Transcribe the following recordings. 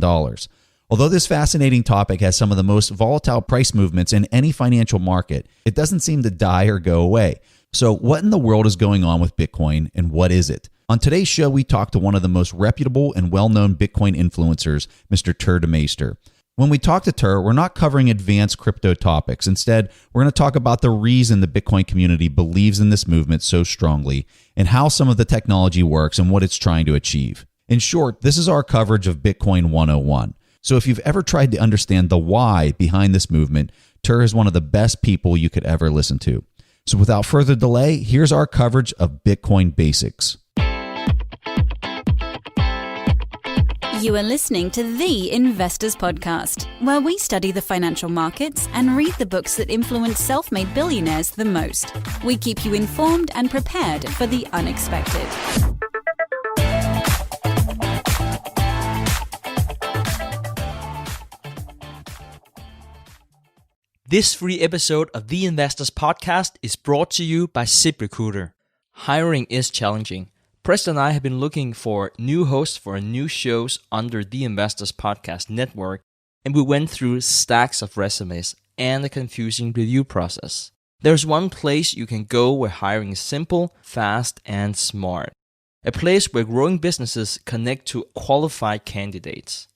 $6,000. Although this fascinating topic has some of the most volatile price movements in any financial market, it doesn't seem to die or go away. So what in the world is going on with Bitcoin, and what is it? On today's show, we talk to one of the most reputable and well-known Bitcoin influencers, Mr. Tuur Demeester. When we talk to Tuur, we're not covering advanced crypto topics. Instead, we're going to talk about the reason the Bitcoin community believes in this movement so strongly and how some of the technology works and what it's trying to achieve. In short, this is our coverage of Bitcoin 101. So if you've ever tried to understand the why behind this movement, Tuur is one of the best people you could ever listen to. So without further delay, here's our coverage of Bitcoin basics. You are listening to The Investors Podcast, where we study the financial markets and read the books that influence self-made billionaires the most. We keep you informed and prepared for the unexpected. This free episode of The Investors Podcast is brought to you by ZipRecruiter. Hiring is challenging. Preston and I have been looking for new hosts for new shows under the Investors Podcast Network, and we went through stacks of resumes and a confusing review process. There's one place you can go where hiring is simple, fast, and smart. A place where growing businesses connect to qualified candidates.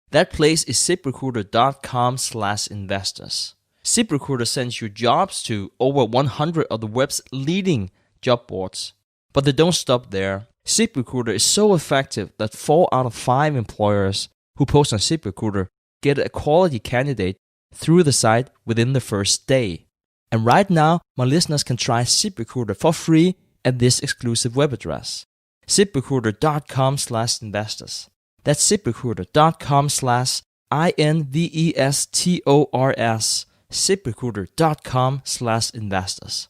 That place is ZipRecruiter.com/investors. ZipRecruiter sends you jobs to over 100 of the web's leading job boards. But they don't stop there. ZipRecruiter is so effective that 4 out of 5 employers who post on ZipRecruiter get a quality candidate through the site within the first day. And right now, my listeners can try ZipRecruiter for free at this exclusive web address. ZipRecruiter.com/investors. That's ZipRecruiter.com/investors. ZipRecruiter.com/investors.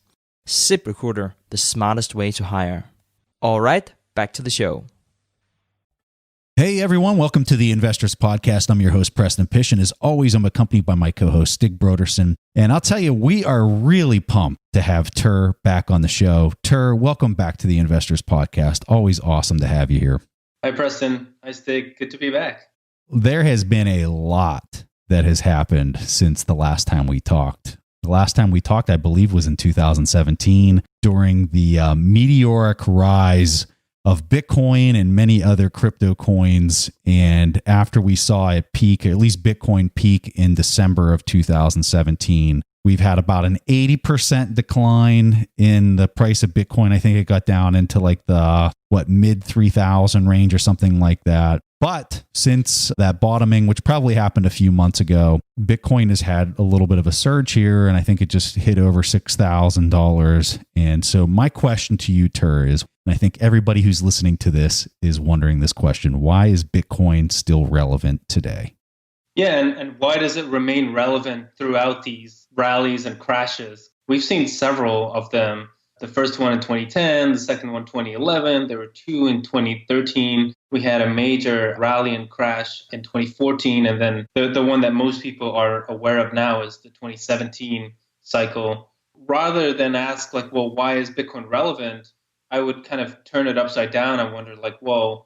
ZipRecruiter, the smartest way to hire. All right, back to the show. Hey everyone, welcome to the Investors Podcast. I'm your host, Preston Pish, and as always, I'm accompanied by my co-host, Stig Brodersen. And I'll tell you, we are really pumped to have Tuur back on the show. Tuur, welcome back to the Investors Podcast. Always awesome to have you here. Hi, Preston. Hi, Stig. Good to be back. There has been a lot that has happened since the last time we talked. The last time we talked, I believe, was in 2017 during the meteoric rise of Bitcoin and many other crypto coins. And after we saw it peak, at least Bitcoin peak in December of 2017, we've had about an 80% decline in the price of Bitcoin. I think it got down into like the, mid 3,000 range or something like that. But since that bottoming, which probably happened a few months ago, Bitcoin has had a little bit of a surge here, and I think it just hit over $6,000. And so my question to you, Tuur, is, and I think everybody who's listening to this is wondering this question: why is Bitcoin still relevant today? Yeah, and why does it remain relevant throughout these rallies and crashes? We've seen several of them. The first one in 2010, the second one 2011, there were 2 in 2013. We had a major rally and crash in 2014, and then the one that most people are aware of now is the 2017 cycle. Rather than ask, why is Bitcoin relevant? I would kind of turn it upside down and wonder,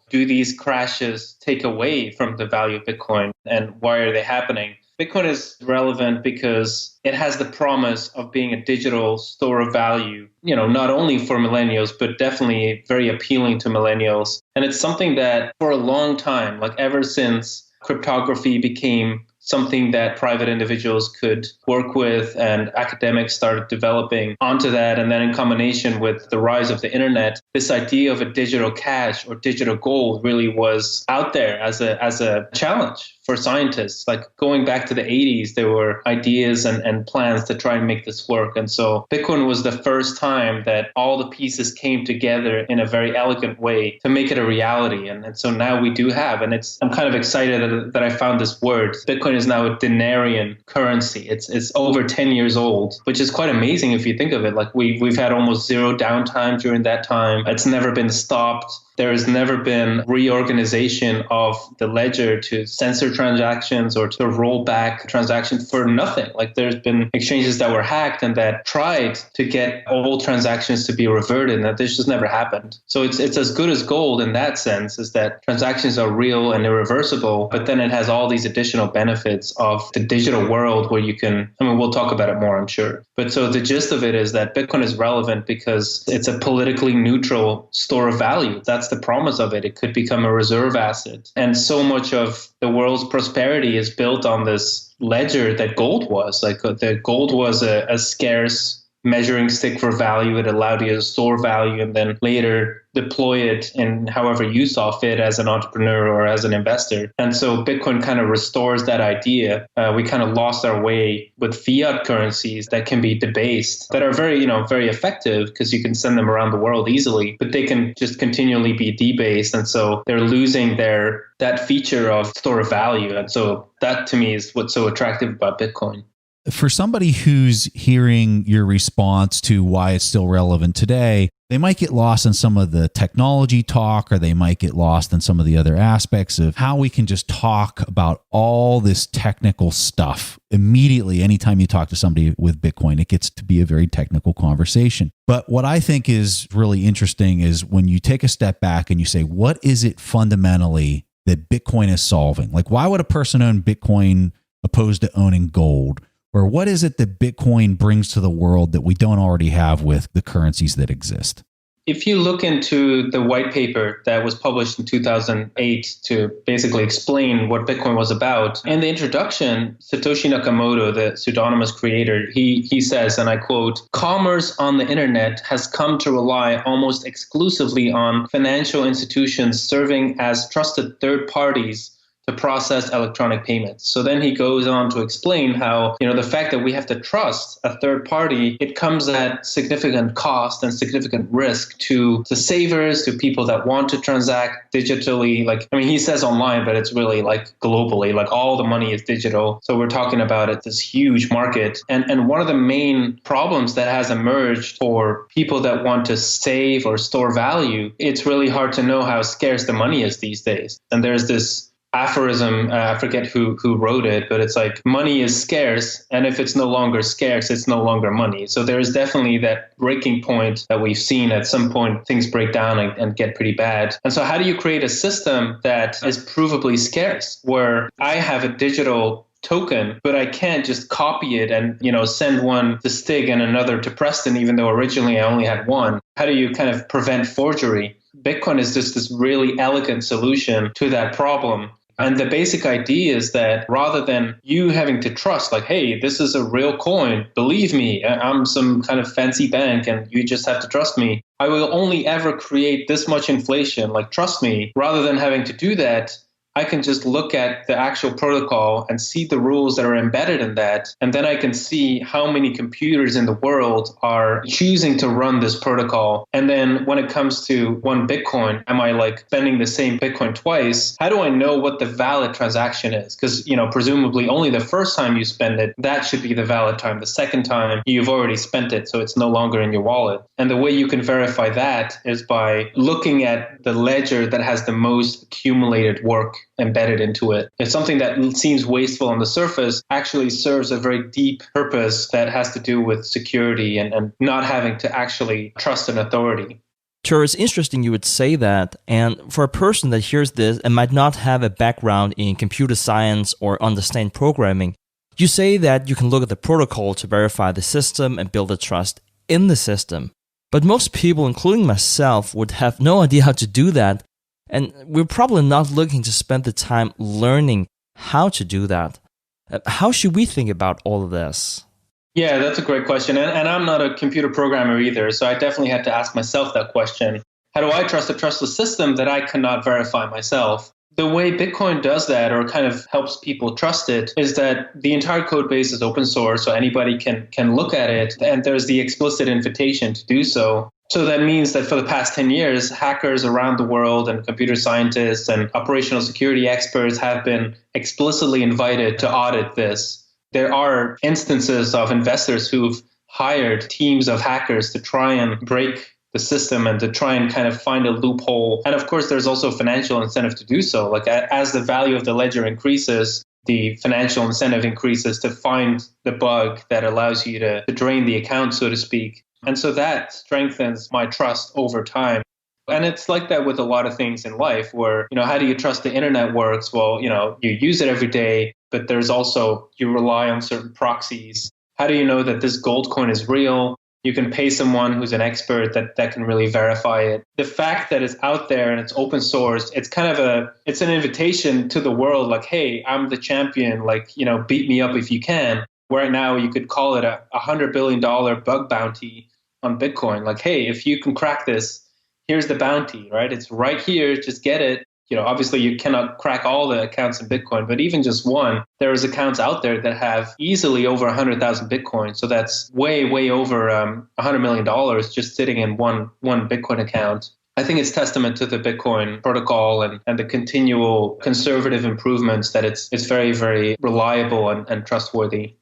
do these crashes take away from the value of Bitcoin, and why are they happening? Bitcoin is relevant because it has the promise of being a digital store of value, not only for millennials, but definitely very appealing to millennials. And it's something that for a long time, ever since cryptography became something that private individuals could work with and academics started developing onto that. And then in combination with the rise of the internet, this idea of a digital cash or digital gold really was out there as a challenge for scientists. Going back to the 80s, there were ideas and plans to try and make this work. And so Bitcoin was the first time that all the pieces came together in a very elegant way to make it a reality. And so now we do have, and I'm kind of excited that I found this word. Bitcoin is now a denarian currency. It's over 10 years old, which is quite amazing if you think of it. We've had almost zero downtime during that time. It's never been stopped. There has never been reorganization of the ledger to censor transactions or to roll back transactions for nothing. Like there's been exchanges that were hacked and that tried to get all transactions to be reverted, and that this just never happened. So it's as good as gold in that sense, is that transactions are real and irreversible, but then it has all these additional benefits of the digital world where you can, I mean, we'll talk about it more, I'm sure. But so the gist of it is that Bitcoin is relevant because it's a politically neutral store of value. That's the promise of it. It could become a reserve asset. And so much of the world's prosperity is built on this ledger that gold was. Like the gold was a scarce measuring stick for value. It allowed you to store value and then later deploy it in however you saw fit as an entrepreneur or as an investor. And so Bitcoin kind of restores that idea. We kind of lost our way with fiat currencies that can be debased, that are very, very effective because you can send them around the world easily, but they can just continually be debased. And so they're losing that feature of store of value. And so that to me is what's so attractive about Bitcoin. For somebody who's hearing your response to why it's still relevant today, they might get lost in some of the technology talk, or they might get lost in some of the other aspects of how we can just talk about all this technical stuff immediately. Anytime you talk to somebody with Bitcoin, it gets to be a very technical conversation. But what I think is really interesting is when you take a step back and you say, what is it fundamentally that Bitcoin is solving? Like, why would a person own Bitcoin opposed to owning gold? Or what is it that Bitcoin brings to the world that we don't already have with the currencies that exist? If you look into the white paper that was published in 2008 to basically explain what Bitcoin was about, in the introduction, Satoshi Nakamoto, the pseudonymous creator, he says, and I quote, "Commerce on the internet has come to rely almost exclusively on financial institutions serving as trusted third parties to process electronic payments." So then he goes on to explain how, the fact that we have to trust a third party, it comes at significant cost and significant risk to savers, to people that want to transact digitally. He says online, but it's really like globally, like all the money is digital. So we're talking about this huge market. And one of the main problems that has emerged for people that want to save or store value, it's really hard to know how scarce the money is these days. And there's this aphorism, I forget who wrote it, but it's like money is scarce, and if it's no longer scarce, it's no longer money. So there is definitely that breaking point that we've seen. At some point, things break down and get pretty bad. And so how do you create a system that is provably scarce, where I have a digital token, but I can't just copy it and, send one to Stig and another to Preston, even though originally I only had one? How do you kind of prevent forgery? Bitcoin is just this really elegant solution to that problem. And the basic idea is that rather than you having to trust, like, hey, this is a real coin, believe me, I'm some kind of fancy bank and you just have to trust me. I will only ever create this much inflation, like, trust me. Rather than having to do that, I can just look at the actual protocol and see the rules that are embedded in that. And then I can see how many computers in the world are choosing to run this protocol. And then when it comes to one Bitcoin, am I spending the same Bitcoin twice? How do I know what the valid transaction is? Because, presumably only the first time you spend it, that should be the valid time. The second time you've already spent it, so it's no longer in your wallet. And the way you can verify that is by looking at the ledger that has the most accumulated work embedded into it. It's something that seems wasteful on the surface, actually serves a very deep purpose that has to do with security and not having to actually trust an authority. Tuur, it's interesting you would say that. And for a person that hears this and might not have a background in computer science or understand programming, you say that you can look at the protocol to verify the system and build a trust in the system. But most people, including myself, would have no idea how to do that. And we're probably not looking to spend the time learning how to do that. How should we think about all of this? Yeah, that's a great question. And I'm not a computer programmer either, so I definitely had to ask myself that question. How do I trust a trustless system that I cannot verify myself? The way Bitcoin does that, or kind of helps people trust it, is that the entire code base is open source, so anybody can look at it, and there's the explicit invitation to do so. So that means that for the past 10 years, hackers around the world and computer scientists and operational security experts have been explicitly invited to audit this. There are instances of investors who've hired teams of hackers to try and break the system and to try and kind of find a loophole. And of course, there's also financial incentive to do so. Like as the value of the ledger increases, the financial incentive increases to find the bug that allows you to drain the account, so to speak. And so that strengthens my trust over time. And it's like that with a lot of things in life where, how do you trust the internet works? Well, you use it every day, but there's also, you rely on certain proxies. How do you know that this gold coin is real? You can pay someone who's an expert that can really verify it. The fact that it's out there and it's open source, it's kind of it's an invitation to the world like, hey, I'm the champion, like, beat me up if you can. Right now, you could call it a $100 billion bug bounty on Bitcoin. Like, hey, if you can crack this, here's the bounty, right? It's right here, just get it. Obviously you cannot crack all the accounts in Bitcoin, but even just one, there is accounts out there that have easily over 100,000 Bitcoin. So that's way, way over $100 million just sitting in one Bitcoin account. I think it's testament to the Bitcoin protocol and the continual conservative improvements that it's very, very reliable and trustworthy.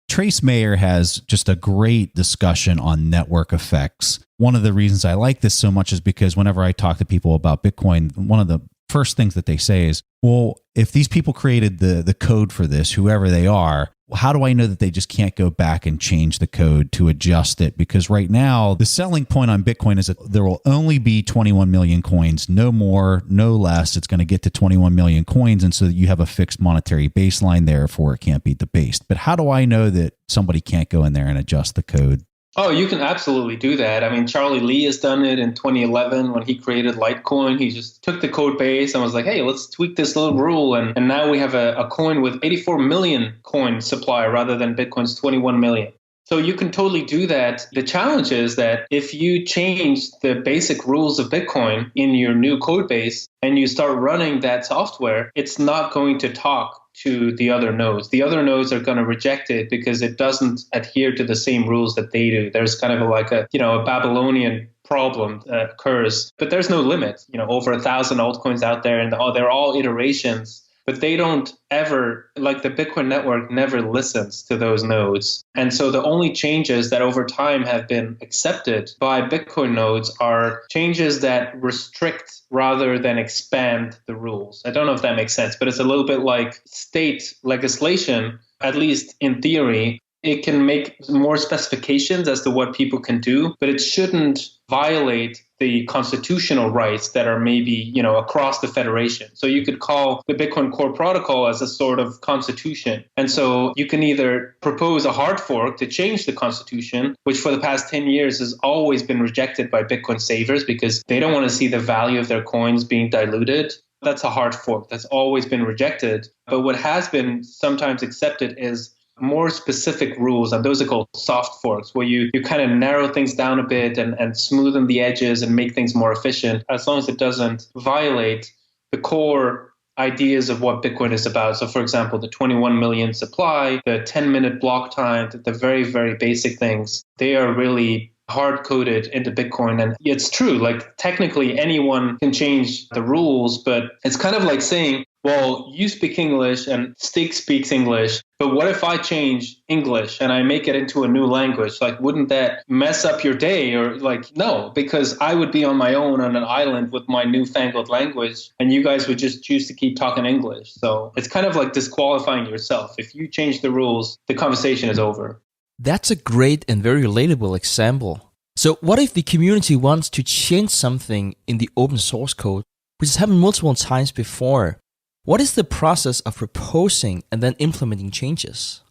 Trace Mayer has just a great discussion on network effects. One of the reasons I like this so much is because whenever I talk to people about Bitcoin, one of the first things that they say is, well, if these people created the code for this, whoever they are, how do I know that they just can't go back and change the code to adjust it? Because right now, the selling point on Bitcoin is that there will only be 21 million coins, no more, no less. It's going to get to 21 million coins. And so you have a fixed monetary baseline, therefore it can't be debased. But how do I know that somebody can't go in there and adjust the code? Oh, you can absolutely do that. I mean, Charlie Lee has done it in 2011 when he created Litecoin. He just took the code base and was like, hey, let's tweak this little rule. And now we have a coin with 84 million coin supply rather than Bitcoin's 21 million. So you can totally do that. The challenge is that if you change the basic rules of Bitcoin in your new code base and you start running that software, it's not going to talk to the other nodes. The other nodes are going to reject it because it doesn't adhere to the same rules that they do. There's kind of a Babylonian problem occurs, but there's no limit. Over 1,000 altcoins out there, and they're all iterations. But they don't ever, like the Bitcoin network never listens to those nodes. And so the only changes that over time have been accepted by Bitcoin nodes are changes that restrict rather than expand the rules. I don't know if that makes sense, but it's a little bit like state legislation, at least in theory. It can make more specifications as to what people can do, but it shouldn't violate the constitutional rights that are maybe, across the federation. So you could call the Bitcoin core protocol as a sort of constitution. And so you can either propose a hard fork to change the constitution, which for the past 10 years has always been rejected by Bitcoin savers because they don't want to see the value of their coins being diluted. That's a hard fork. That's always been rejected. But what has been sometimes accepted is more specific rules, and those are called soft forks, where you kind of narrow things down a bit and smoothen the edges and make things more efficient, as long as it doesn't violate the core ideas of what Bitcoin is about. So for example, the 21 million supply, the 10-minute block time, the very, very basic things, they are really hard-coded into Bitcoin. And it's true, like technically anyone can change the rules, but it's kind of like saying, well, you speak English and Stig speaks English, but what if I change English and I make it into a new language? Like, wouldn't that mess up your day? Or like, no, because I would be on my own on an island with my newfangled language and you guys would just choose to keep talking English. So it's kind of like disqualifying yourself. If you change the rules, the conversation is over. That's a great and very relatable example. So what if the community wants to change something in the open source code, which has happened multiple times before? What is the process of proposing and then implementing changes?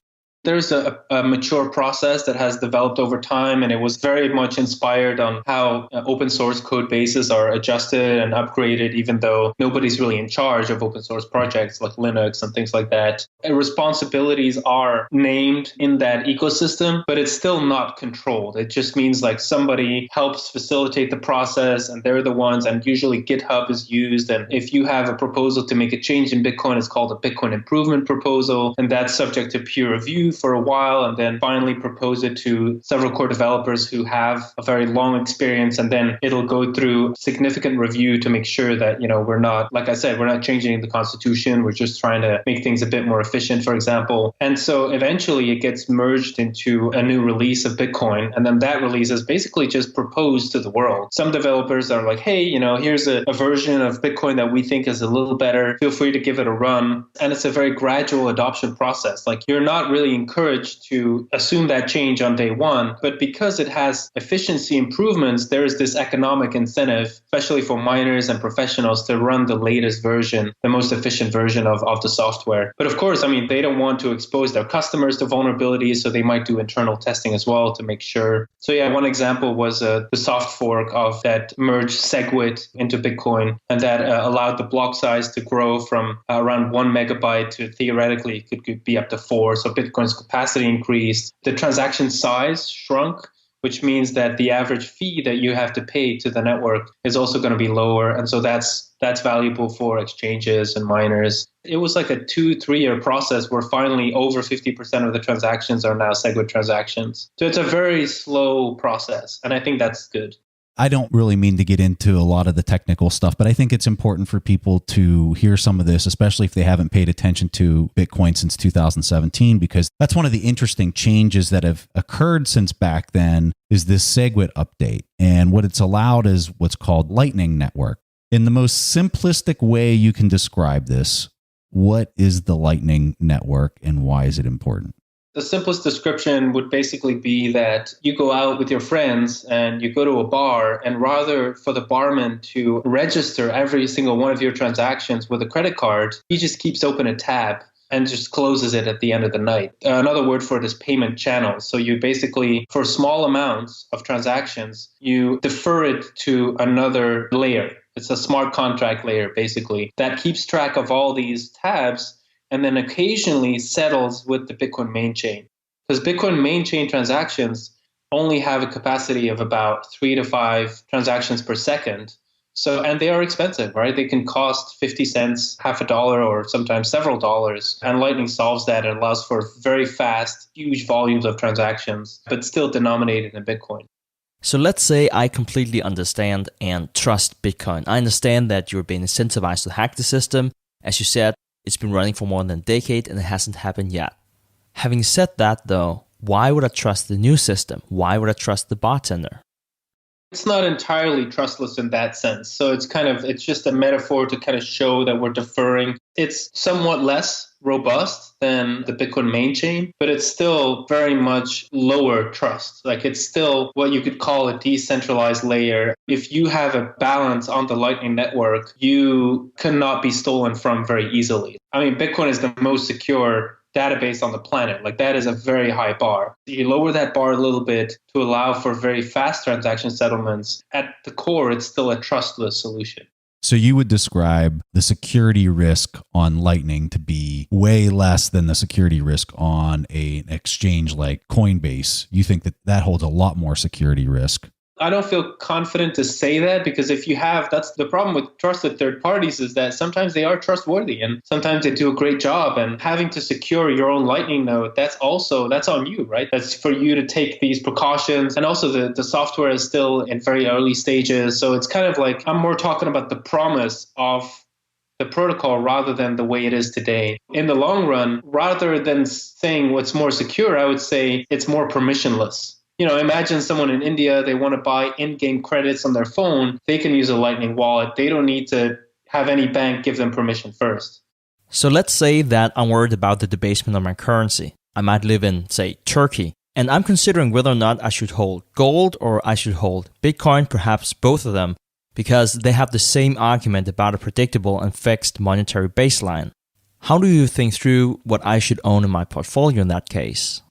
There's a mature process that has developed over time, and it was very much inspired on how open source code bases are adjusted and upgraded, even though nobody's really in charge of open source projects like Linux and things like that. And responsibilities are named in that ecosystem, but it's still not controlled. It just means like somebody helps facilitate the process, and they're the ones, and usually GitHub is used. And if you have a proposal to make a change in Bitcoin, it's called a Bitcoin improvement proposal, and that's subject to peer review for a while and then finally propose it to several core developers who have a very long experience. And then it'll go through significant review to make sure that, we're not, like I said, we're not changing the constitution. We're just trying to make things a bit more efficient, for example. And so eventually it gets merged into a new release of Bitcoin. And then that release is basically just proposed to the world. Some developers are like, hey, here's a version of Bitcoin that we think is a little better. Feel free to give it a run. And it's a very gradual adoption process. Like, you're not really encouraged to assume that change on day one, but because it has efficiency improvements, there is this economic incentive, especially for miners and professionals, to run the latest version, the most efficient version of the software. But of course, they don't want to expose their customers to vulnerabilities, so they might do internal testing as well to make sure. So yeah, one example was the soft fork of that merged SegWit into Bitcoin, and that allowed the block size to grow from around 1 megabyte to theoretically could be up to 4. So Bitcoin's capacity increased. The transaction size shrunk, which means that the average fee that you have to pay to the network is also going to be lower. And so that's valuable for exchanges and miners. It was like a 2-3 year process where finally over 50% of the transactions are now SegWit transactions. So it's a very slow process, and I think that's good. I don't really mean to get into a lot of the technical stuff, but I think it's important for people to hear some of this, especially if they haven't paid attention to Bitcoin since 2017, because that's one of the interesting changes that have occurred since back then is this SegWit update. And what it's allowed is what's called Lightning Network. In the most simplistic way you can describe this, what is the Lightning Network and why is it important? The simplest description would basically be that you go out with your friends and you go to a bar, and rather for the barman to register every single one of your transactions with a credit card, he just keeps open a tab and just closes it at the end of the night. Another word for it is payment channel. So you basically, for small amounts of transactions, you defer it to another layer. It's a smart contract layer, basically, that keeps track of all these tabs and then occasionally settles with the Bitcoin main chain. Because Bitcoin main chain transactions only have a capacity of about 3 to 5 transactions per second. So, and they are expensive, right? They can cost 50 cents, half a dollar, or sometimes several dollars. And Lightning solves that and allows for very fast, huge volumes of transactions, but still denominated in Bitcoin. So let's say I completely understand and trust Bitcoin. I understand that you're being incentivized to hack the system. As you said, it's been running for more than a decade and it hasn't happened yet. Having said that, though, why would I trust the new system? Why would I trust the bartender? It's not entirely trustless in that sense. So it's just a metaphor to kind of show that we're deferring. It's somewhat less robust than the Bitcoin main chain, but it's still very much lower trust. Like, it's still what you could call a decentralized layer. If you have a balance on the Lightning Network, you cannot be stolen from very easily. Bitcoin is the most secure database on the planet. Like, that is a very high bar. You lower that bar a little bit to allow for very fast transaction settlements. At the core, it's still a trustless solution. So you would describe the security risk on Lightning to be way less than the security risk on an exchange like Coinbase. You think that holds a lot more security risk? I don't feel confident to say that, because if you have, that's the problem with trusted third parties, is that sometimes they are trustworthy and sometimes they do a great job, and having to secure your own Lightning node, that's on you, right? That's for you to take these precautions. And also the software is still in very early stages. So it's kind of like, I'm more talking about the promise of the protocol rather than the way it is today. In the long run, rather than saying what's more secure, I would say it's more permissionless. Imagine someone in India, they want to buy in-game credits on their phone. They can use a Lightning wallet. They don't need to have any bank give them permission first. So let's say that I'm worried about the debasement of my currency. I might live in, say, Turkey, and I'm considering whether or not I should hold gold or I should hold Bitcoin, perhaps both of them, because they have the same argument about a predictable and fixed monetary baseline. How do you think through what I should own in my portfolio in that case?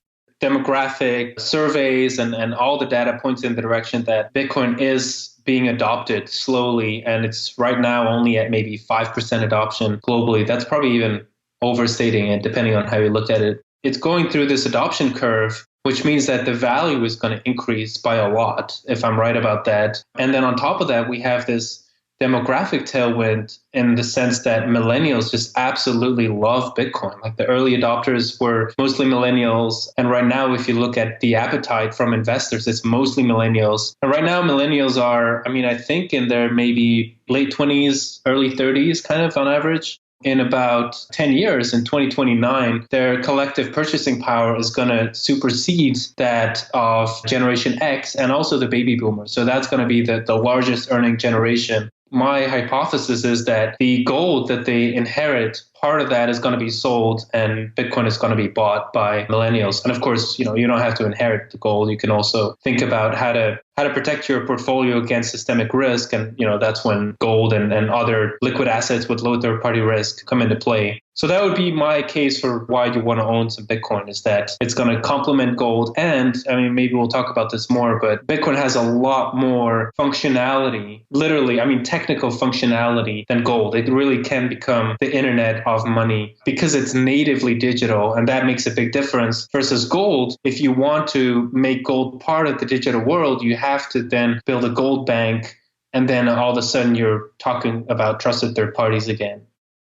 Demographic surveys and all the data points in the direction that Bitcoin is being adopted slowly. And it's right now only at maybe 5% adoption globally. That's probably even overstating it, depending on how you look at it. It's going through this adoption curve, which means that the value is going to increase by a lot, if I'm right about that. And then on top of that, we have this demographic tailwind in the sense that millennials just absolutely love Bitcoin. Like the early adopters were mostly millennials. And right now, if you look at the appetite from investors, it's mostly millennials. And right now, millennials are, I think in their maybe late 20s, early 30s, kind of on average. In about 10 years, in 2029, their collective purchasing power is going to supersede that of Generation X and also the baby boomers. So that's going to be the largest earning generation. My hypothesis is that the gold that they inherit, part of that is going to be sold and Bitcoin is going to be bought by millennials. And of course, you don't have to inherit the gold. You can also think about how to protect your portfolio against systemic risk. And, that's when gold and other liquid assets with low third-party risk come into play. So that would be my case for why you want to own some Bitcoin, is that it's going to complement gold. And maybe we'll talk about this more, but Bitcoin has a lot more functionality, literally, technical functionality than gold. It really can become the internet of money because it's natively digital. And that makes a big difference versus gold. If you want to make gold part of the digital world, you have to then build a gold bank. And then all of a sudden you're talking about trusted third parties again.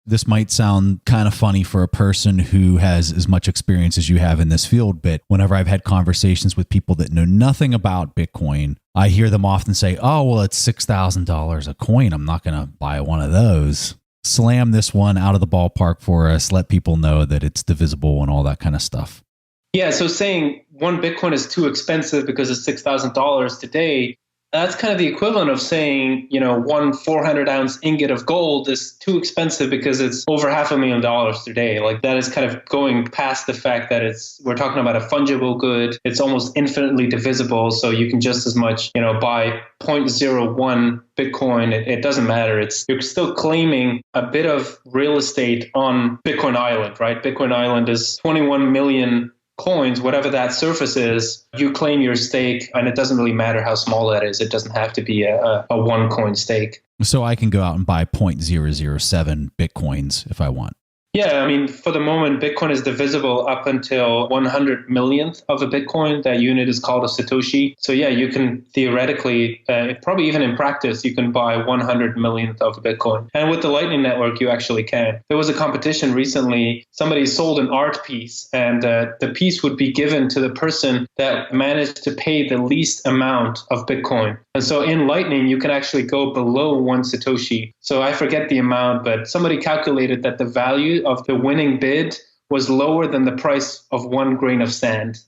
This might sound kind of funny for a person who has as much experience as you have in this field, but whenever I've had conversations with people that know nothing about Bitcoin, I hear them often say, oh, well, it's $6,000 a coin. I'm not going to buy one of those. Slam this one out of the ballpark for us. Let people know that it's divisible and all that kind of stuff. Yeah, so saying one Bitcoin is too expensive because it's $6,000 today, that's kind of the equivalent of saying, one 400-ounce ingot of gold is too expensive because it's over $500,000 today. Like that is kind of going past the fact that we're talking about a fungible good. It's almost infinitely divisible. So you can just as much, buy 0.01 Bitcoin. It doesn't matter. You're still claiming a bit of real estate on Bitcoin Island, right? Bitcoin Island is 21 million coins, whatever that surface is, you claim your stake, and it doesn't really matter how small that is. It doesn't have to be a one coin stake. So I can go out and buy 0.007 Bitcoins if I want. Yeah, for the moment, Bitcoin is divisible up until 100 millionth of a Bitcoin. That unit is called a Satoshi. So yeah, you can theoretically, probably even in practice, you can buy 100 millionth of a Bitcoin. And with the Lightning Network, you actually can. There was a competition recently. Somebody sold an art piece, and the piece would be given to the person that managed to pay the least amount of Bitcoin. And so in Lightning, you can actually go below one Satoshi. So I forget the amount, but somebody calculated that the value of the winning bid was lower than the price of 1 grain of sand.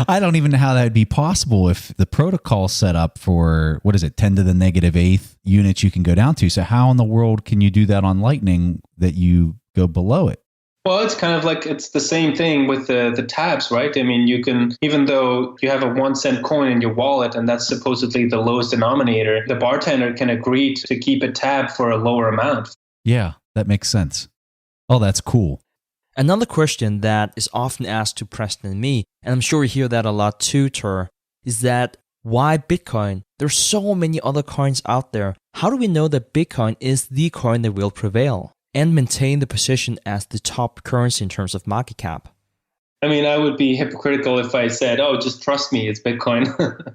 I don't even know how that would be possible if the protocol set up for, 10 to the negative eighth units you can go down to. So how in the world can you do that on Lightning that you go below it? Well, it's kind of like it's the same thing with the tabs, right? You can, even though you have a 1 cent coin in your wallet and that's supposedly the lowest denominator, the bartender can agree to keep a tab for a lower amount. Yeah, that makes sense. Oh, that's cool. Another question that is often asked to Preston and me, and I'm sure you hear that a lot too, Tuur, is that why Bitcoin? There's so many other coins out there. How do we know that Bitcoin is the coin that will prevail and maintain the position as the top currency in terms of market cap? I would be hypocritical if I said, oh, just trust me, it's Bitcoin.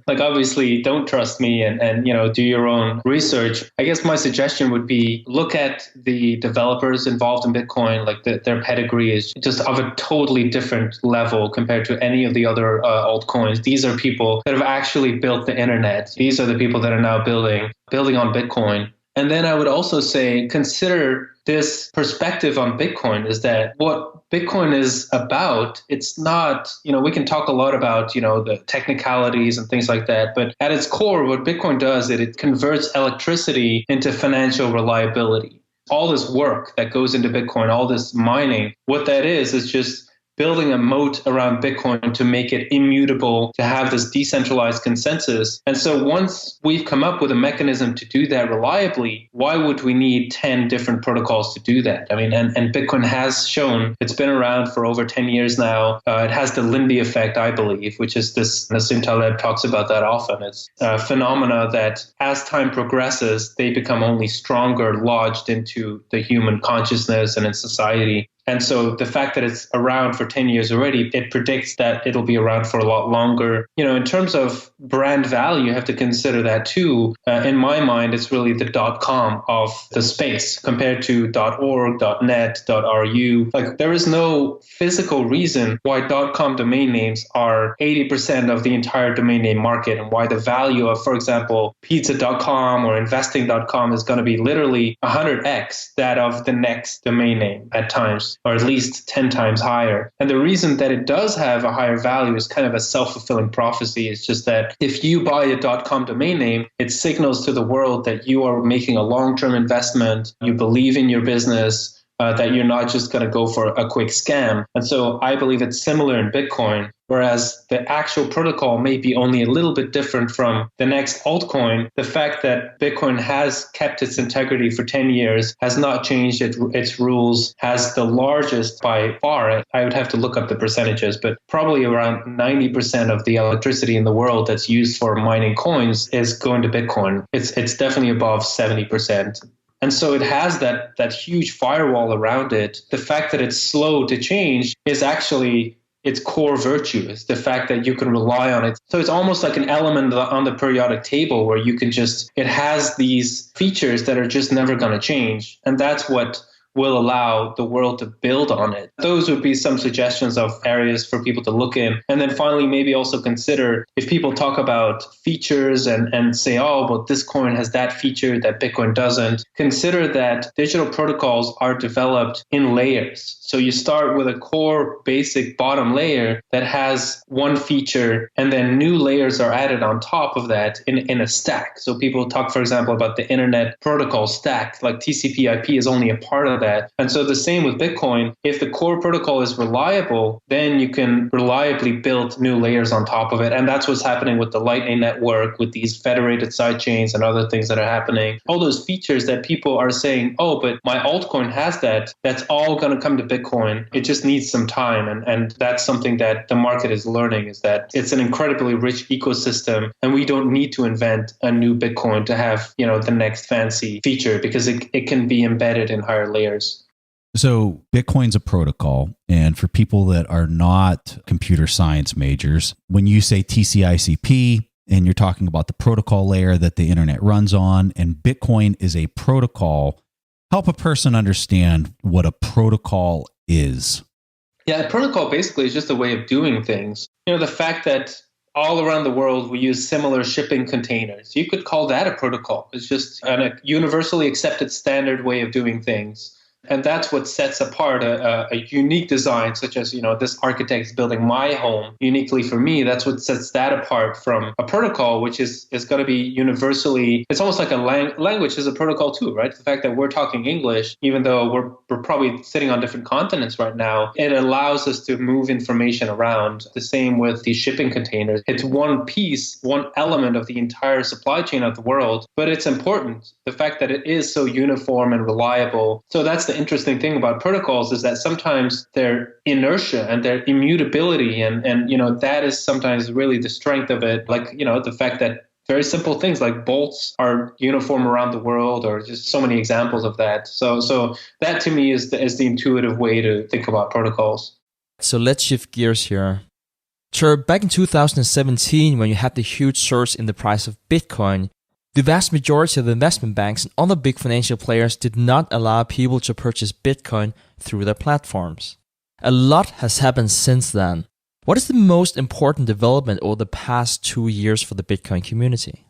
Like, obviously, don't trust me and do your own research. I guess my suggestion would be look at the developers involved in Bitcoin. Like their pedigree is just of a totally different level compared to any of the other altcoins. These are people that have actually built the internet. These are the people that are now building on Bitcoin. And then I would also say, consider this perspective on Bitcoin is that what Bitcoin is about, it's not, we can talk a lot about, the technicalities and things like that. But at its core, what Bitcoin does, it converts electricity into financial reliability. All this work that goes into Bitcoin, all this mining, what that is just building a moat around Bitcoin to make it immutable, to have this decentralized consensus. And so once we've come up with a mechanism to do that reliably, why would we need 10 different protocols to do that? And Bitcoin has shown, it's been around for over 10 years now. It has the Lindy effect, I believe, which is this, Nassim Taleb talks about that often. It's a phenomena that as time progresses, they become only stronger, lodged into the human consciousness and in society. And so the fact that it's around for 10 years already, it predicts that it'll be around for a lot longer. In terms of brand value, you have to consider that too. In my mind, it's really the .com of the space compared to .org, .net, .ru. Like, there is no physical reason why .com domain names are 80% of the entire domain name market, and why the value of, for example, pizza.com or investing.com is going to be literally 100x that of the next domain name at times, or at least 10 times higher. And the reason that it does have a higher value is kind of a self-fulfilling prophecy. It's just that if you buy a .com domain name, it signals to the world that you are making a long-term investment, you believe in your business, that you're not just going to go for a quick scam. And so I believe it's similar in Bitcoin, whereas the actual protocol may be only a little bit different from the next altcoin. The fact that Bitcoin has kept its integrity for 10 years, has not changed its rules, has the largest by far, I would have to look up the percentages, but probably around 90% of the electricity in the world that's used for mining coins is going to Bitcoin. It's definitely above 70%. And so it has that huge firewall around it. The fact that it's slow to change is actually its core virtue, is the fact that you can rely on it. So it's almost like an element on the periodic table where it has these features that are just never going to change. And that's what will allow the world to build on it. Those would be some suggestions of areas for people to look in. And then finally, maybe also consider, if people talk about features and say, oh, but this coin has that feature that Bitcoin doesn't, consider that digital protocols are developed in layers. So you start with a core basic bottom layer that has one feature, and then new layers are added on top of that in a stack. So people talk, for example, about the internet protocol stack, like TCP/IP is only a part of that. And so the same with Bitcoin. If the core protocol is reliable, then you can reliably build new layers on top of it. And that's what's happening with the Lightning Network, with these federated sidechains and other things that are happening. All those features that people are saying, oh, but my altcoin has that, that's all going to come to Bitcoin. It just needs some time. And that's something that the market is learning, is that it's an incredibly rich ecosystem, and we don't need to invent a new Bitcoin to have, the next fancy feature, because it can be embedded in higher layers. So Bitcoin's a protocol. And for people that are not computer science majors, when you say TCP/IP and you're talking about the protocol layer that the internet runs on, and Bitcoin is a protocol, help a person understand what a protocol is. Yeah, a protocol basically is just a way of doing things. The fact that all around the world we use similar shipping containers, you could call that a protocol. It's just a universally accepted standard way of doing things. And that's what sets apart a unique design, such as, this architect's building my home uniquely for me. That's what sets that apart from a protocol, which is going to be universally. It's almost like a language is a protocol too, right? The fact that we're talking English, even though we're probably sitting on different continents right now, it allows us to move information around. The same with these shipping containers. It's one piece, one element of the entire supply chain of the world, but it's important. The fact that it is so uniform and reliable. So that's the interesting thing about protocols, is that sometimes their inertia and their immutability and that is sometimes really the strength of it. Like, the fact that very simple things like bolts are uniform around the world, or just so many examples of that. So that to me is the intuitive way to think about protocols. So let's shift gears here. Tuur, back in 2017, when you had the huge surge in the price of Bitcoin, the vast majority of the investment banks and other big financial players did not allow people to purchase Bitcoin through their platforms. A lot has happened since then. What is the most important development over the past 2 years for the Bitcoin community?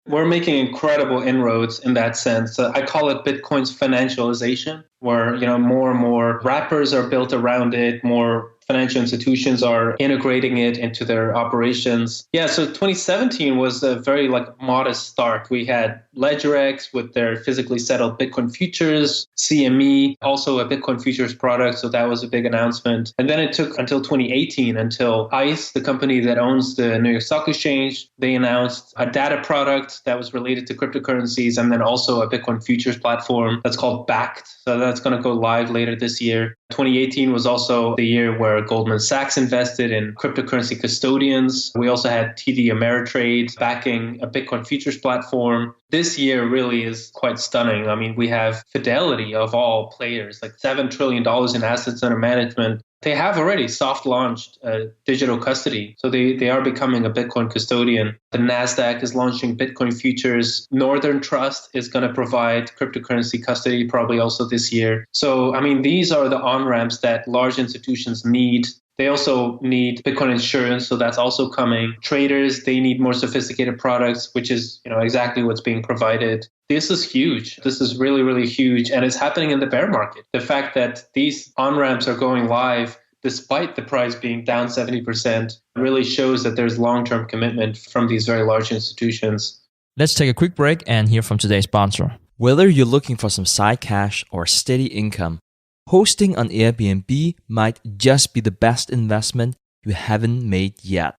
We're making incredible inroads in that sense. I call it Bitcoin's financialization, where more and more wrappers are built around it, more financial institutions are integrating it into their operations. Yeah, so 2017 was a very modest start. We had LedgerX with their physically settled Bitcoin futures, CME, also a Bitcoin futures product. So that was a big announcement. And then it took until 2018 until ICE, the company that owns the New York Stock Exchange, they announced a data product that was related to cryptocurrencies, and then also a Bitcoin futures platform that's called Backed. So that's going to go live later this year. 2018 was also the year where where Goldman Sachs invested in cryptocurrency custodians. We also had TD Ameritrade backing a Bitcoin futures platform. This year really is quite stunning. I mean, we have Fidelity of all players, like $7 trillion in assets under management. They have already soft launched digital custody. So they are becoming a Bitcoin custodian. The NASDAQ is launching Bitcoin futures. Northern Trust is going to provide cryptocurrency custody probably also this year. So, I mean, these are the on-ramps that large institutions need. They also need Bitcoin insurance, so that's also coming. Traders, they need more sophisticated products, which is, exactly what's being provided. This is huge. This is really, really huge. And it's happening in the bear market. The fact that these on-ramps are going live despite the price being down 70% really shows that there's long-term commitment from these very large institutions. Let's take a quick break and hear from today's sponsor. Whether you're looking for some side cash or steady income, hosting on Airbnb might just be the best investment you haven't made yet.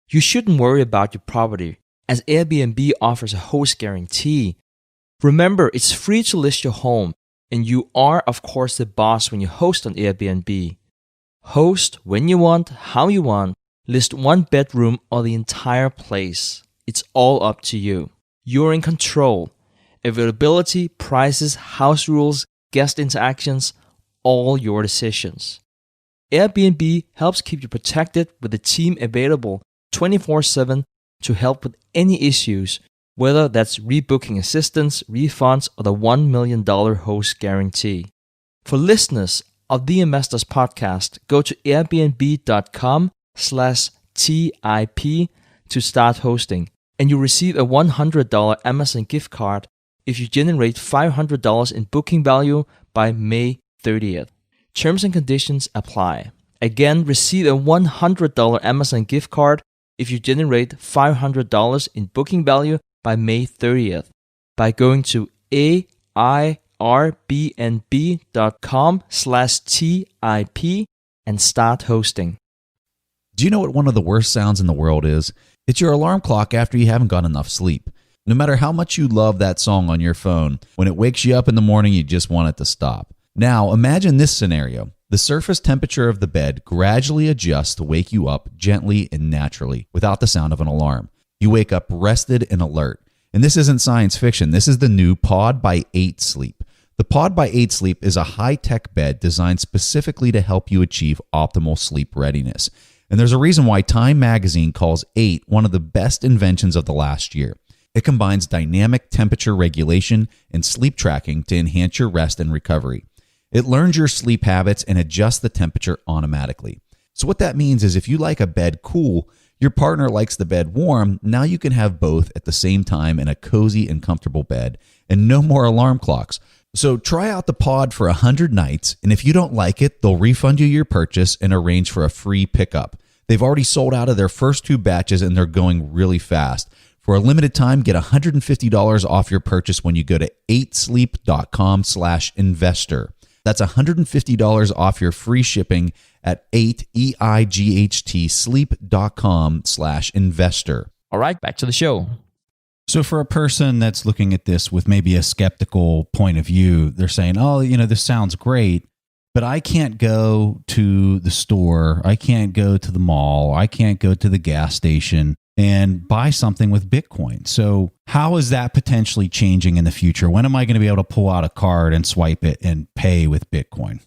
You shouldn't worry about your property, as Airbnb offers a host guarantee. Remember, it's free to list your home, and you are, of course, the boss when you host on Airbnb. Host when you want, how you want, list one bedroom or the entire place. It's all up to you. You're in control. Availability, prices, house rules, guest interactions, all your decisions. Airbnb helps keep you protected with a team available 24/7 to help with any issues, whether that's rebooking assistance, refunds, or the $1 million host guarantee. For listeners of the Investors Podcast, go to airbnb.com/TIP to start hosting, and you receive a $100 Amazon gift card if you generate $500 in booking value by May 30th. Terms and conditions apply. Again, receive a $100 Amazon gift card if you generate $500 in booking value by May 30th by going to airbnb.com/TIP and start hosting. Do you know what one of the worst sounds in the world is? It's your alarm clock after you haven't got enough sleep. No matter how much you love that song on your phone, when it wakes you up in the morning, you just want it to stop. Now, imagine this scenario. The surface temperature of the bed gradually adjusts to wake you up gently and naturally without the sound of an alarm. You wake up rested and alert. And this isn't science fiction. This is the new Pod by 8 Sleep. The Pod by 8 Sleep is a high-tech bed designed specifically to help you achieve optimal sleep readiness. And there's a reason why Time magazine calls 8 one of the best inventions of the last year. It combines dynamic temperature regulation and sleep tracking to enhance your rest and recovery. It learns your sleep habits and adjusts the temperature automatically. So what that means is if you like a bed cool, your partner likes the bed warm, now you can have both at the same time in a cozy and comfortable bed, and no more alarm clocks. So try out the Pod for 100 nights, and if you don't like it, they'll refund you your purchase and arrange for a free pickup. They've already sold out of their first 2 batches, and they're going really fast. For a limited time, get $150 off your purchase when you go to 8sleep.com/investor. That's $150 off your free shipping at 8sleep.com/investor. All right, back to the show. So for a person that's looking at this with maybe a skeptical point of view, they're saying, oh, this sounds great, but I can't go to the store. I can't go to the mall. I can't go to the gas station and buy something with Bitcoin. So how is that potentially changing in the future? When am I going to be able to pull out a card and swipe it and pay with Bitcoin?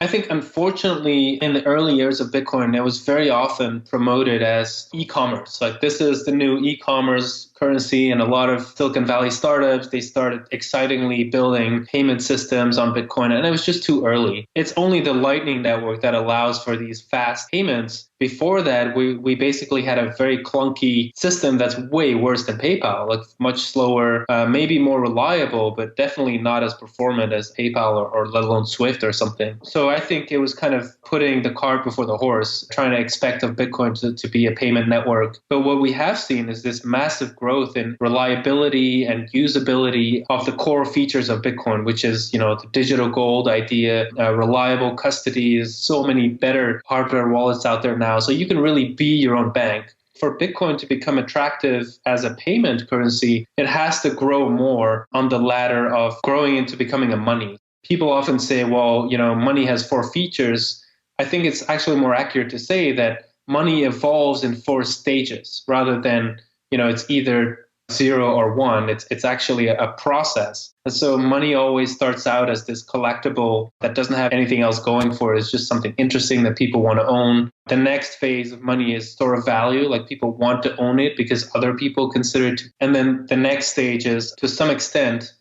I think, unfortunately, in the early years of Bitcoin, it was very often promoted as e-commerce. Like, this is the new e-commerce currency, and a lot of Silicon Valley startups, they started excitingly building payment systems on Bitcoin, and it was just too early. It's only the Lightning Network that allows for these fast payments. Before that, we basically had a very clunky system that's way worse than PayPal, like much slower, maybe more reliable, but definitely not as performant as PayPal or let alone Swift or something. So I think it was kind of putting the cart before the horse, trying to expect of Bitcoin to be a payment network. But what we have seen is this massive growth in reliability and usability of the core features of Bitcoin, which is, the digital gold idea, reliable custody. There's so many better hardware wallets out there now. So you can really be your own bank. For Bitcoin to become attractive as a payment currency, it has to grow more on the ladder of growing into becoming a money. People often say, well, money has 4 features. I think it's actually more accurate to say that money evolves in 4 stages rather than, it's either 0 or 1. It's actually a process. And so money always starts out as this collectible that doesn't have anything else going for it. It's just something interesting that people want to own. The next phase of money is store of value, like people want to own it because other people consider it. And then the next stage is, to some extent,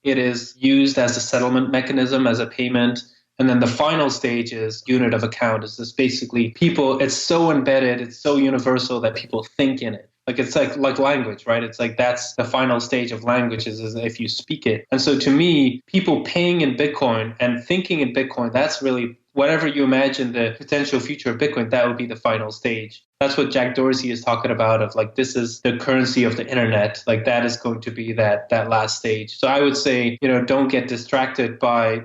it is used as a settlement mechanism, as a payment. And then the final stage is unit of account. It's just basically it's so embedded, it's so universal that people think in it. Like it's like language, right? It's like that's the final stage of language is if you speak it. And so to me, people paying in Bitcoin and thinking in Bitcoin, that's really whatever you imagine the potential future of Bitcoin, that would be the final stage. That's what Jack Dorsey is talking about of like, this is the currency of the internet. Like that is going to be that last stage. So I would say, don't get distracted by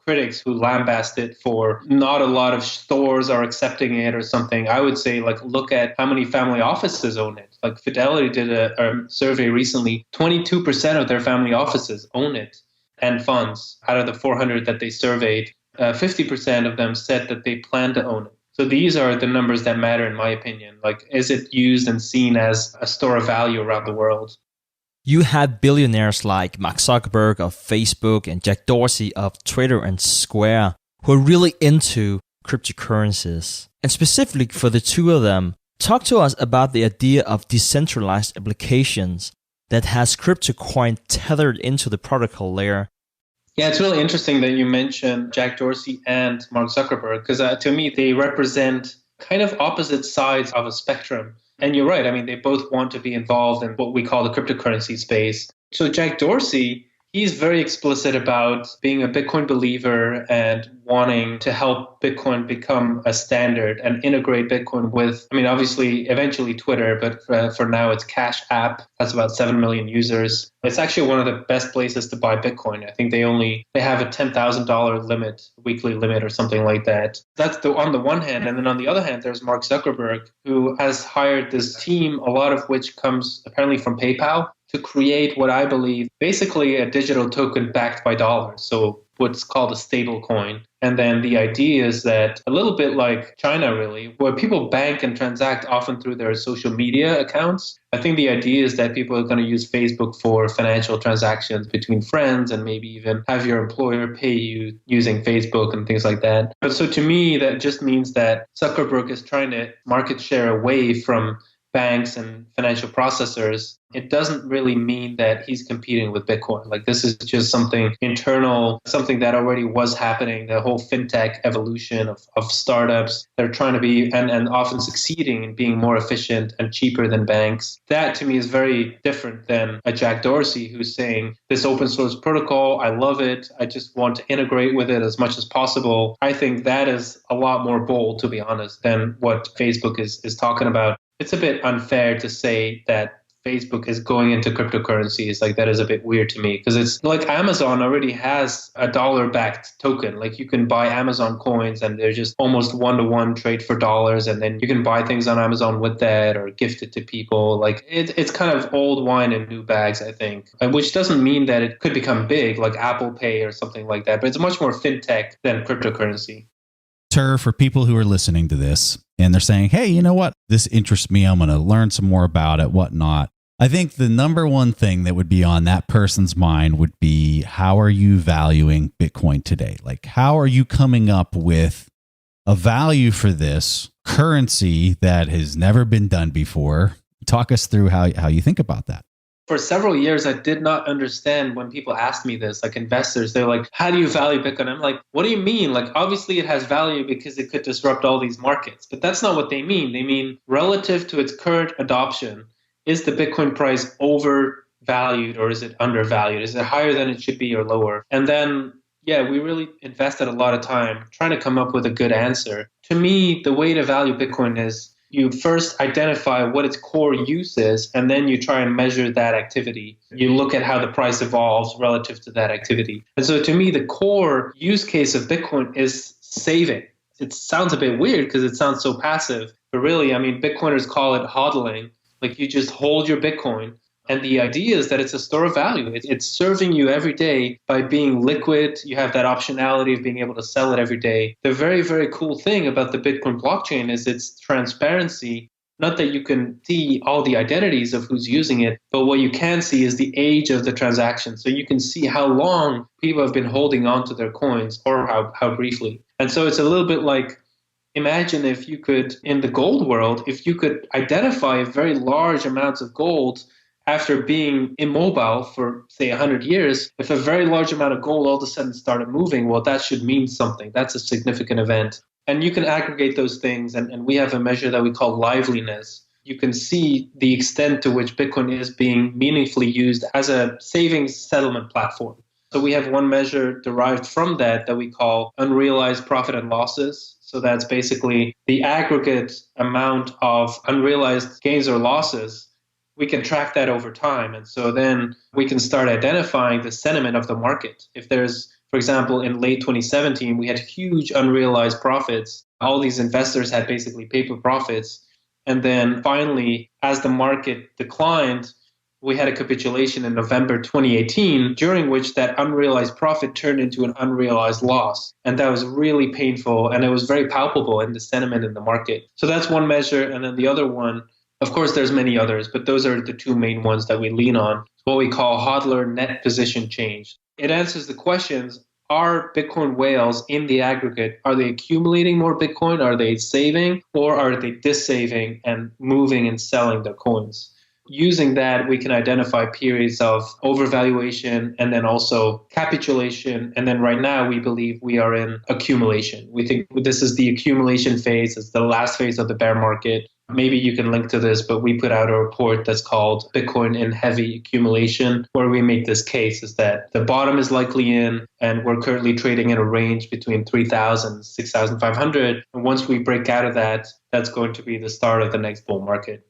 critics who lambast it for not a lot of stores are accepting it or something. I would say look at how many family offices own it. Like Fidelity did a survey recently, 22% of their family offices own it and funds. Out of the 400 that they surveyed, 50% of them said that they plan to own it. So these are the numbers that matter in my opinion. Like, is it used and seen as a store of value around the world? You had billionaires like Mark Zuckerberg of Facebook and Jack Dorsey of Twitter and Square who are really into cryptocurrencies. And specifically for the two of them, talk to us about the idea of decentralized applications that has crypto coin tethered into the protocol layer. Yeah, it's really interesting that you mentioned Jack Dorsey and Mark Zuckerberg because to me, they represent kind of opposite sides of a spectrum. And you're right. I mean, they both want to be involved in what we call the cryptocurrency space. So Jack Dorsey, he's very explicit about being a Bitcoin believer and wanting to help Bitcoin become a standard and integrate Bitcoin with, obviously, eventually Twitter, but for now it's Cash App. That's about 7 million users. It's actually one of the best places to buy Bitcoin. I think they have a $10,000 limit, weekly limit or something like that. That's on the one hand. And then on the other hand, there's Mark Zuckerberg, who has hired this team, a lot of which comes apparently from PayPal, to create what I believe basically a digital token backed by dollars. So what's called a stable coin. And then the idea is that a little bit like China, really, where people bank and transact often through their social media accounts. I think the idea is that people are going to use Facebook for financial transactions between friends and maybe even have your employer pay you using Facebook and things like that. But so to me, that just means that Zuckerberg is trying to market share away from banks and financial processors. It doesn't really mean that he's competing with Bitcoin. Like this is just something internal, something that already was happening, the whole fintech evolution of startups that are trying to be and often succeeding in being more efficient and cheaper than banks. That to me is very different than a Jack Dorsey who's saying this open source protocol, I love it. I just want to integrate with it as much as possible. I think that is a lot more bold, to be honest, than what Facebook is talking about. It's a bit unfair to say that Facebook is going into cryptocurrencies. Like that is a bit weird to me because it's like Amazon already has a dollar-backed token. Like you can buy Amazon coins and they're just almost one-to-one trade for dollars. And then you can buy things on Amazon with that or gift it to people. Like it's kind of old wine in new bags, I think, which doesn't mean that it could become big like Apple Pay or something like that. But it's much more fintech than cryptocurrency. Tuur, for people who are listening to this and they're saying, hey, you know what? This interests me. I'm going to learn some more about it, whatnot. I think the number one thing that would be on that person's mind would be, how are you valuing Bitcoin today? Like, how are you coming up with a value for this currency that has never been done before? Talk us through how you think about that. For several years, I did not understand when people asked me this, like investors, they're like, how do you value Bitcoin? I'm like, what do you mean? Like, obviously it has value because it could disrupt all these markets, but that's not what they mean. They mean relative to its current adoption, is the Bitcoin price overvalued or is it undervalued? Is it higher than it should be or lower? And then, yeah, we really invested a lot of time trying to come up with a good answer. To me, the way to value Bitcoin is you first identify what its core use is, and then you try and measure that activity. You look at how the price evolves relative to that activity. And so to me, the core use case of Bitcoin is saving. It sounds a bit weird because it sounds so passive, but really, I mean, Bitcoiners call it hodling. Like you just hold your Bitcoin And the idea is that it's a store of value. It's serving you every day by being liquid. You have that optionality of being able to sell it every day. The very, very cool thing about the Bitcoin blockchain is its transparency. Not that you can see all the identities of who's using it, but what you can see is the age of the transaction. So you can see how long people have been holding on to their coins or how briefly. And so it's a little bit like, imagine if you could, in the gold world, if you could identify very large amounts of gold after being immobile for, say, 100 years, if a very large amount of gold all of a sudden started moving, well, that should mean something. That's a significant event. And you can aggregate those things, and we have a measure that we call liveliness. You can see the extent to which Bitcoin is being meaningfully used as a savings settlement platform. So we have one measure derived from that we call unrealized profit and losses. So that's basically the aggregate amount of unrealized gains or losses. We can track that over time. And so then we can start identifying the sentiment of the market. If there's, for example, in late 2017, we had huge unrealized profits. All these investors had basically paper profits. And then finally, as the market declined, we had a capitulation in November 2018, during which that unrealized profit turned into an unrealized loss. And that was really painful, and it was very palpable in the sentiment in the market. So that's one measure. And then the other one, of course, there's many others, but those are the two main ones that we lean on. It's what we call hodler net position change. It answers the questions, are Bitcoin whales in the aggregate, are they accumulating more Bitcoin? Are they saving? Or are they dissaving and moving and selling their coins? Using that, we can identify periods of overvaluation and then also capitulation. And then right now, we believe we are in accumulation. We think this is the accumulation phase. It's the last phase of the bear market. Maybe you can link to this, but we put out a report that's called Bitcoin in Heavy Accumulation, where we make this case is that the bottom is likely in, and we're currently trading in a range between 3,000 and 6,500. And once we break out of that, that's going to be the start of the next bull market.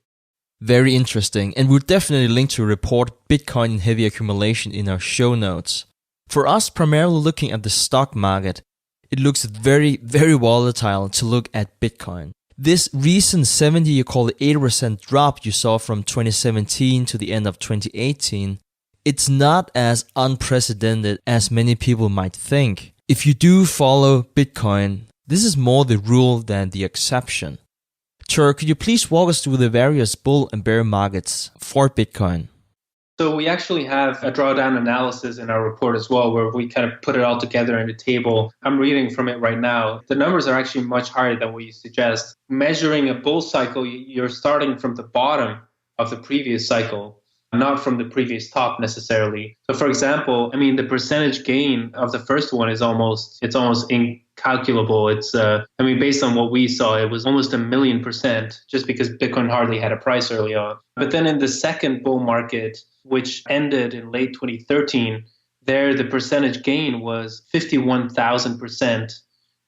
Very interesting, and we'll definitely link to a report Bitcoin in Heavy Accumulation in our show notes. For us, primarily looking at the stock market, it looks very, very volatile to look at Bitcoin. This recent 80% drop you saw from 2017 to the end of 2018, it's not as unprecedented as many people might think. If you do follow Bitcoin, this is more the rule than the exception. Tuur, could you please walk us through the various bull and bear markets for Bitcoin? So we actually have a drawdown analysis in our report as well, where we kind of put it all together in a table. I'm reading from it right now. The numbers are actually much higher than what you suggest. Measuring a bull cycle, you're starting from the bottom of the previous cycle, not from the previous top necessarily. So for example, the percentage gain of the first one is almost incalculable. It's based on what we saw, it was almost 1,000,000%, just because Bitcoin hardly had a price early on. But then in the second bull market, which ended in late 2013, there the percentage gain was 51,000%.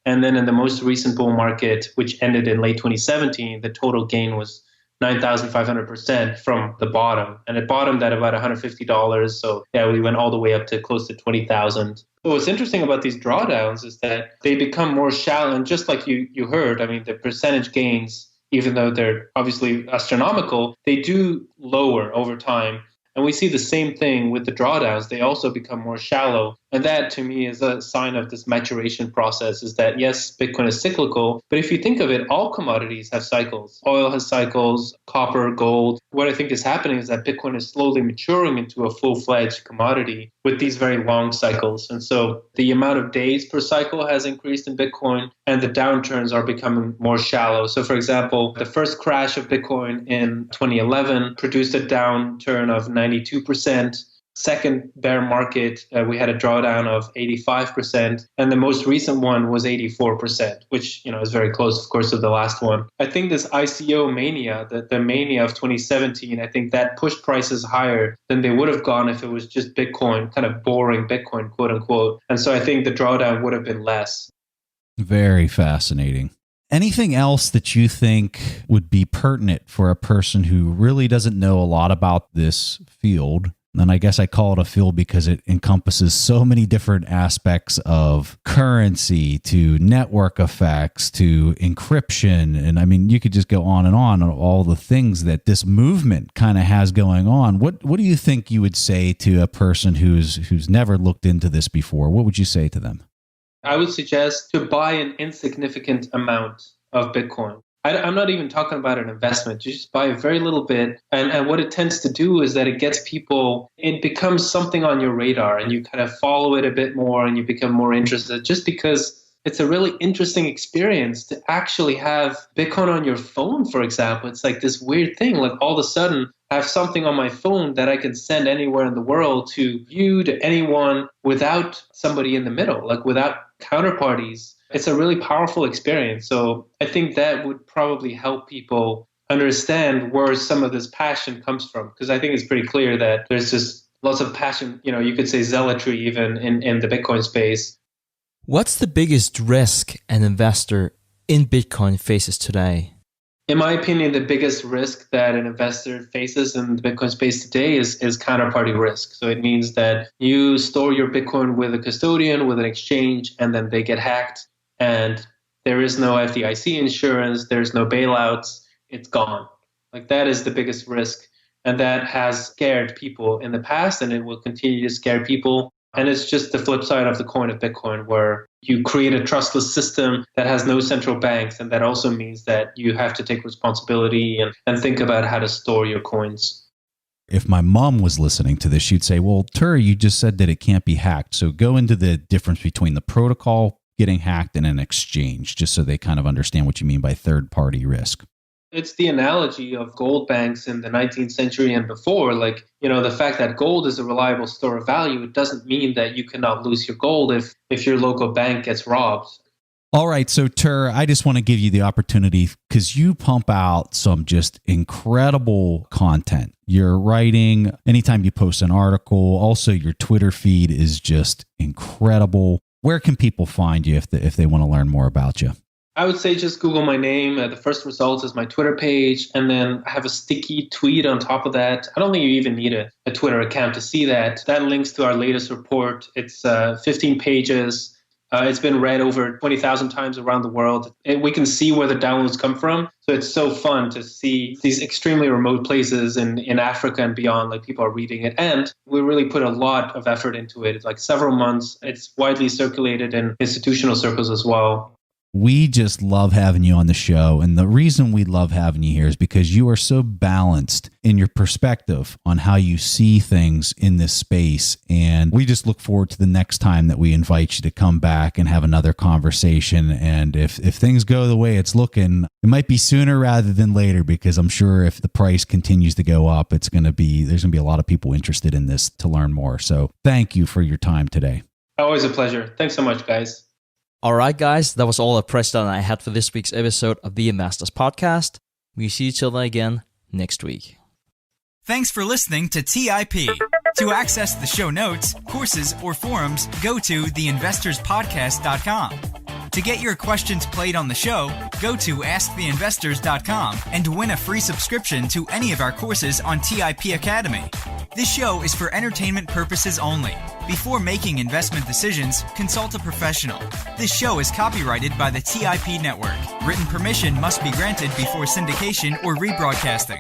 And then in the most recent bull market, which ended in late 2017, the total gain was 9,500% from the bottom. And it bottomed at about $150. So yeah, we went all the way up to close to 20,000. But what's interesting about these drawdowns is that they become more shallow. And just like you heard, the percentage gains, even though they're obviously astronomical, they do lower over time. And we see the same thing with the drawdowns. They also become more shallow. And that, to me, is a sign of this maturation process, is that, yes, Bitcoin is cyclical. But if you think of it, all commodities have cycles. Oil has cycles, copper, gold. What I think is happening is that Bitcoin is slowly maturing into a full-fledged commodity with these very long cycles. And so the amount of days per cycle has increased in Bitcoin, and the downturns are becoming more shallow. So, for example, the first crash of Bitcoin in 2011 produced a downturn of 92%. Second bear market, we had a drawdown of 85%, and the most recent one was 84%, which is very close, of course, to the last one. I think this ICO mania, the mania of 2017, I think that pushed prices higher than they would have gone if it was just Bitcoin, kind of boring Bitcoin, quote unquote. And so I think the drawdown would have been less. Very fascinating. Anything else that you think would be pertinent for a person who really doesn't know a lot about this field And I guess I call it a field because it encompasses so many different aspects of currency to network effects to encryption. And I mean, you could just go on all the things that this movement kind of has going on. What do you think you would say to a person who's never looked into this before? What would you say to them? I would suggest to buy an insignificant amount of Bitcoin. I'm not even talking about an investment. You just buy a very little bit. And what it tends to do is that it becomes something on your radar and you kind of follow it a bit more and you become more interested just because it's a really interesting experience to actually have Bitcoin on your phone, for example. It's like this weird thing, like all of a sudden I have something on my phone that I can send anywhere in the world to you, to anyone without somebody in the middle, like without counterparties. It's a really powerful experience. So I think that would probably help people understand where some of this passion comes from. Because I think it's pretty clear that there's just lots of passion, you could say zealotry even in the Bitcoin space. What's the biggest risk an investor in Bitcoin faces today? In my opinion, the biggest risk that an investor faces in the Bitcoin space today is counterparty risk. So it means that you store your Bitcoin with a custodian, with an exchange, and then they get hacked. And there is no FDIC insurance, there's no bailouts, it's gone. Like that is the biggest risk. And that has scared people in the past and it will continue to scare people. And it's just the flip side of the coin of Bitcoin where you create a trustless system that has no central banks. And that also means that you have to take responsibility and think about how to store your coins. If my mom was listening to this, she'd say, well, Tuur, you just said that it can't be hacked. So go into the difference between the protocol getting hacked and an exchange, just so they kind of understand what you mean by third-party risk. It's the analogy of gold banks in the 19th century and before. Like, the fact that gold is a reliable store of value, it doesn't mean that you cannot lose your gold if your local bank gets robbed. All right. So, Tuur, I just want to give you the opportunity because you pump out some just incredible content. You're writing, anytime you post an article, also your Twitter feed is just incredible. Where can people find you if they want to learn more about you? I would say just Google my name. The first result is my Twitter page. And then I have a sticky tweet on top of that. I don't think you even need a Twitter account to see that. That links to our latest report. It's 15 pages. It's been read over 20,000 times around the world. And we can see where the downloads come from. So it's so fun to see these extremely remote places in Africa and beyond, like people are reading it. And we really put a lot of effort into it. It's like several months. It's widely circulated in institutional circles as well. We just love having you on the show. And the reason we love having you here is because you are so balanced in your perspective on how you see things in this space. And we just look forward to the next time that we invite you to come back and have another conversation. And if things go the way it's looking, it might be sooner rather than later, because I'm sure if the price continues to go up, there's going to be a lot of people interested in this to learn more. So thank you for your time today. Always a pleasure. Thanks so much, guys. All right, guys, that was all the press that I had for this week's episode of the Investors Podcast. We see each other again next week. Thanks for listening to TIP. To access the show notes, courses, or forums, go to theinvestorspodcast.com. To get your questions played on the show, go to asktheinvestors.com and win a free subscription to any of our courses on TIP Academy. This show is for entertainment purposes only. Before making investment decisions, consult a professional. This show is copyrighted by the TIP Network. Written permission must be granted before syndication or rebroadcasting.